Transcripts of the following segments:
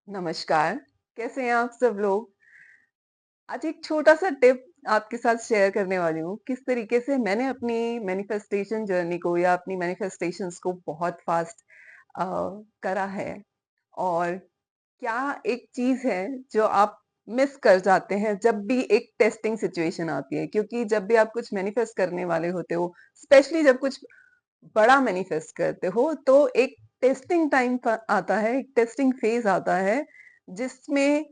नमस्कार, कैसे हैं आप सब लोग? आज एक छोटा-सा टिप आपके साथ शेयर करने वाली हूँ, किस तरीके से मैंने अपनी मैनिफेस्टेशन जर्नी को या अपनी मैनिफेस्टेशंस को बहुत फ़ास्ट अ, करा है और क्या एक चीज़ है जो आप मिस कर जाते हैं जब भी एक टेस्टिंग सिचुएशन आती है क्योंकि जब भी आप कुछ मैनिफेस्ट करने वाले होते हो, स्पेशली जब कुछ बड़ा मैनिफेस्ट करते हो तो एक टेस्टिंग टाइम आता है, एक टेस्टिंग फेज आता है जिसमें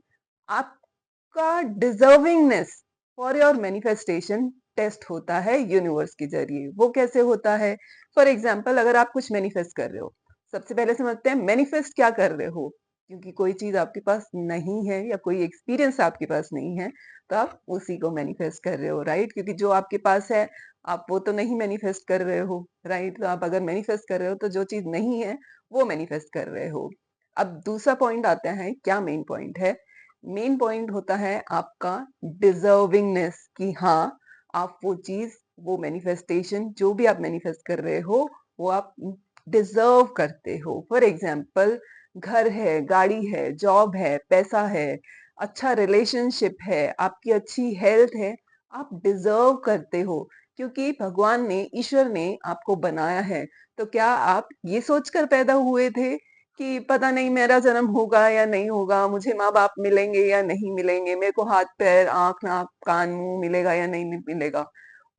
आपका डिजर्विंगनेस फॉर योर मैनिफेस्टेशन टेस्ट होता है यूनिवर्स के जरिए। वो कैसे होता है? फॉर एग्जाम्पल अगर आप कुछ मैनिफेस्ट कर रहे हो, सबसे पहले समझते हैं मैनिफेस्ट क्या कर रहे हो। क्योंकि कोई चीज आपके पास नहीं है या कोई एक्सपीरियंस आपके पास नहीं है तो आप उसी को मैनिफेस्ट कर रहे हो, राइट? क्योंकि जो आपके पास है आप वो तो नहीं मैनिफेस्ट कर रहे हो, राइट? तो आप अगर मैनिफेस्ट कर रहे हो तो जो चीज नहीं है वो मैनिफेस्ट कर रहे हो। अब दूसरा पॉइंट आता है, क्या मेन पॉइंट है? मेन पॉइंट होता है आपका डिजर्विंगनेस कि हाँ, आप वो चीज, वो मैनिफेस्टेशन जो भी आप मैनिफेस्ट कर रहे हो वो आप डिजर्व करते हो। फॉर एग्जाम्पल, घर है, गाड़ी है, जॉब है, पैसा है, अच्छा रिलेशनशिप है, आपकी अच्छी हेल्थ है, आप डिजर्व करते हो क्योंकि भगवान ने, ईश्वर ने आपको बनाया है। तो क्या आप ये सोचकर पैदा हुए थे कि पता नहीं मेरा जन्म होगा या नहीं होगा, मुझे माँ बाप मिलेंगे या नहीं मिलेंगे, मेरे को हाथ पैर आंख नाक कान मुंह मिलेगा या नहीं मिलेगा?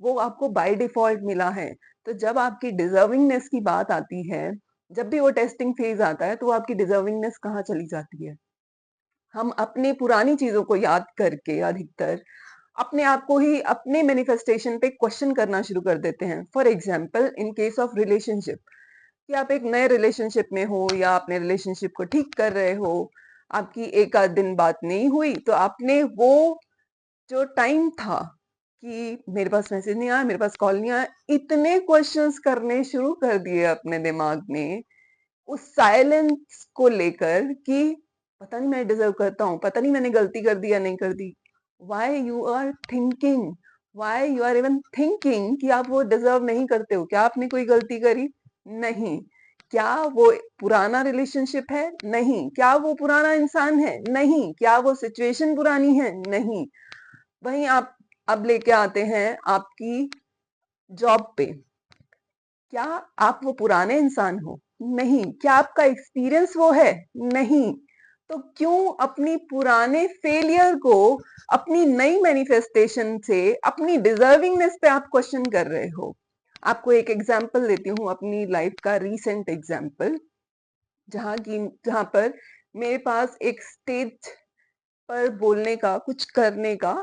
वो आपको बाय डिफॉल्ट मिला है। तो जब आपकी डिजर्विंगनेस की बात आती है, जब भी वो टेस्टिंग फेज आता है तो वो आपकी डिजर्विंगनेस कहाँ चली जाती है? हम अपनी पुरानी चीजों को याद करके अधिकतर अपने आप को ही अपने मैनिफेस्टेशन पे क्वेश्चन करना शुरू कर देते हैं। For example, in case of relationship, कि आप एक नए रिलेशनशिप में हो या अपने रिलेशनशिप को ठीक कर रहे हो, आपकी एक आध दिन बात नहीं हुई तो आपने वो जो टाइम था कि मेरे पास मैसेज नहीं आया, मेरे पास कॉल नहीं आया, इतने क्वेश्चंस करने शुरू कर दिए अपने दिमाग में उस साइलेंस को लेकर कि पता नहीं मैं डिजर्व करता हूँ, पता नहीं मैंने गलती कर दी या नहीं कर दी। Why you are thinking, why you are even thinking कि आप वो डिजर्व नहीं करते हो? क्या आपने कोई गलती करी? नहीं। क्या वो पुराना रिलेशनशिप है? नहीं। क्या वो पुराना इंसान है? नहीं। क्या वो सिचुएशन पुरानी है? नहीं। वहीं आप अब लेके आते हैं आपकी जॉब पे, क्या आप वो पुराने इंसान हो? नहीं। क्या आपका एक्सपीरियंस वो है? नहीं। तो क्यों अपनी पुराने फेलियर को अपनी नई मैनिफेस्टेशन से अपनी डिजर्विंगनेस पे आप क्वेश्चन कर रहे हो? आपको एक एग्जांपल देती हूँ, अपनी लाइफ का रीसेंट एग्जांपल, जहां पर मेरे पास एक स्टेज पर बोलने का, कुछ करने का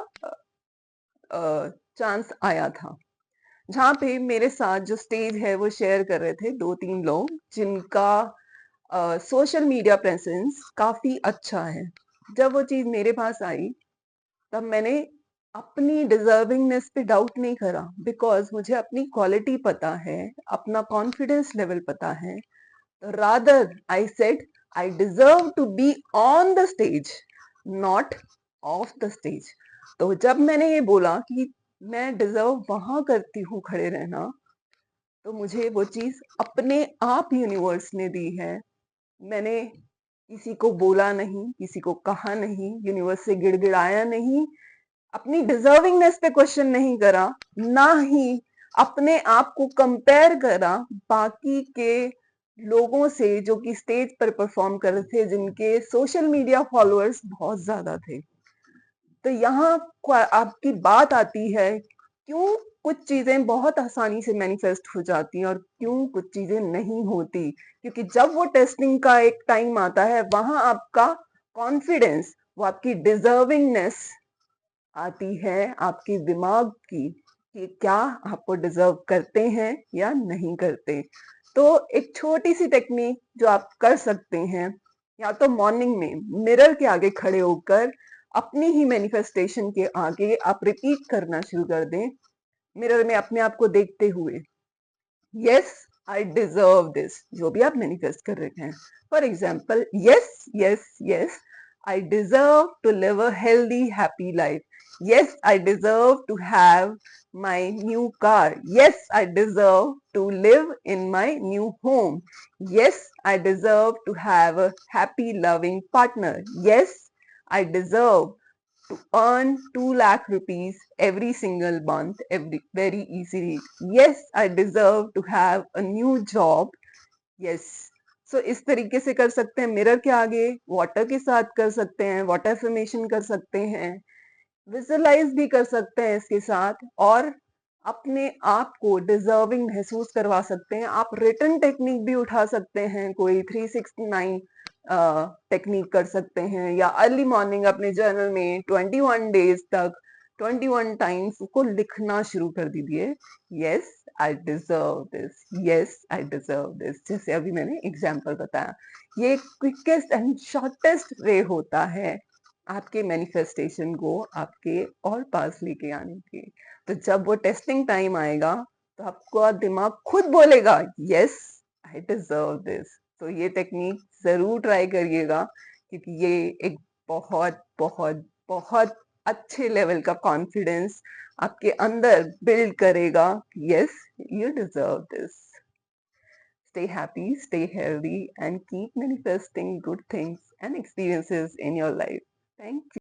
चांस आया था, जहाँ पे मेरे साथ जो स्टेज है वो शेयर कर रहे थे 2-3 लोग जिनका सोशल मीडिया प्रेजेंस काफ़ी अच्छा है। जब वो चीज़ मेरे पास आई, तब मैंने अपनी डिज़र्विंगनेस पे डाउट नहीं करा, बिकॉज़ मुझे अपनी क्वालिटी पता है, अपना कॉन्फिडेंस लेवल पता है। Rather I said I deserve to be on the stage, not off the stage. तो जब मैंने ये बोला कि मैं डिज़र्व वहाँ करती हूँ खड़े रहना, तो मुझे वो चीज़ अपने आप यूनिवर्स ने दी है। मैंने किसी को बोला नहीं, किसी को कहा नहीं, यूनिवर्स से गिड़गिड़ाया नहीं, अपनी डिजर्विंगनेस पे क्वेश्चन नहीं करा, ना ही अपने आप को कंपेयर करा बाकी के लोगों से जो कि स्टेज पर परफॉर्म कर रहे थे, जिनके सोशल मीडिया फॉलोअर्स बहुत ज्यादा थे। तो यहाँ आपकी बात आती है, क्यों कुछ चीजें बहुत आसानी से मैनिफेस्ट हो जाती हैं और क्यों कुछ चीजें नहीं होती? क्योंकि जब वो टेस्टिंग का एक टाइम आता है, वहां आपका कॉन्फिडेंस, वो आपकी डिजर्विंगनेस आती है आपके दिमाग की कि क्या आपको डिजर्व करते हैं या नहीं करते। तो एक छोटी सी टेक्निक जो आप कर सकते हैं, या तो मॉर्निंग में मिरर के आगे खड़े होकर अपनी ही मैनिफेस्टेशन के आगे आप रिपीट करना शुरू कर दें, मिरर में अपने आप को देखते हुए, यस आई डिजर्व दिस, जो भी आप मैनिफेस्ट कर रहे हैं। For example, yes yes yes, I deserve to live a healthy happy life. Yes, I deserve to have my new car. Yes, I deserve to live in my new home. Yes, I deserve to have a happy, loving partner. Yes, I deserve to earn 2 lakh rupees every single month, every very easily. Yes, I deserve to have a new job. Yes so इस तरीके से कर सकते हैं mirror के आगे water के साथ कर सकते हैं वाटर अफर्मेशन कर सकते हैं विजुअलाइज भी कर सकते हैं इसके साथ और अपने आप को डिजर्विंग महसूस करवा सकते हैं आप रिटर्न टेक्निक भी उठा सकते हैं कोई 369 टेक्निक कर सकते हैं या अर्ली मॉर्निंग अपने जर्नल में 21 डेज तक 21 टाइम्स को लिखना शुरू कर दीजिए yes I deserve this yes I deserve this जैसे अभी मैंने एग्जाम्पल बताया ये क्विकेस्ट एंड शॉर्टेस्ट वे होता है आपके मैनिफेस्टेशन को आपके और पास लेके आने की तो जब वो टेस्टिंग टाइम आएगा तो आपका दिमाग खुद बोलेगा यस आई डिजर्व दिस तो ये टेक्निक जरूर ट्राई करिएगा क्योंकि ये एक बहुत बहुत बहुत अच्छे लेवल का कॉन्फिडेंस आपके अंदर बिल्ड करेगा yes you deserve this stay happy stay healthy and keep manifesting good things and experiences in your life thank you